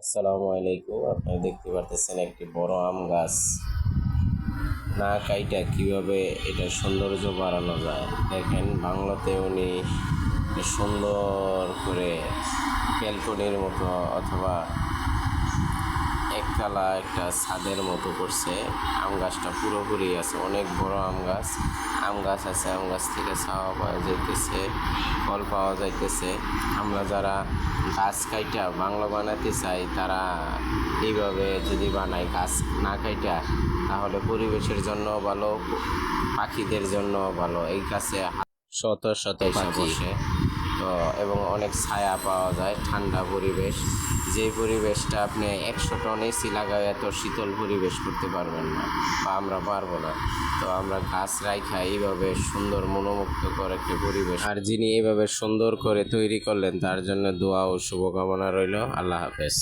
আসসালামু আলাইকুম। আপনারা দেখতে পারতেছেন একটি বড় আম গাছ। না কাইটা কিভাবে এটা সৌন্দর্য বাড়ানো যায় দেখেন। বাংলাতে উনি সুন্দর করে ব্যালকনির মতো অথবা একতলা একটা ছাদের মতো করছে। আম গাছটা পুরোপুরি আছে, অনেক বড় আম গাছ। আম গাছ আছে, আম গাছ থেকে ছাওয়া পাওয়া যাইতেছে, ফল পাওয়া যাইতেছে। আমরা যারা গাছ কাইটা বাংলা বানাতে চাই তারা এইভাবে যদি বানাই, গাছ না কাইটা, তাহলে পরিবেশের জন্য ভালো, পাখিদের জন্য ভালো। এই গাছে শত শত পাখি বসে, তো এবং অনেক ছায়া পাওয়া যায়, ঠান্ডা পরিবেশ। যে পরিবেশটা আপনি 100 টন এসি লাগায় এত শীতল পরিবেশ করতে পারবেন না, বা আমরা পারবো না। তো আমরা গাছ রাইখা এইভাবে সুন্দর মনোমুগ্ধকর একটা পরিবেশ, আর যিনি এইভাবে সুন্দর করে তৈরি করলেন তার জন্য দোয়া ও শুভকামনা রইল। আল্লাহ হাফেজ।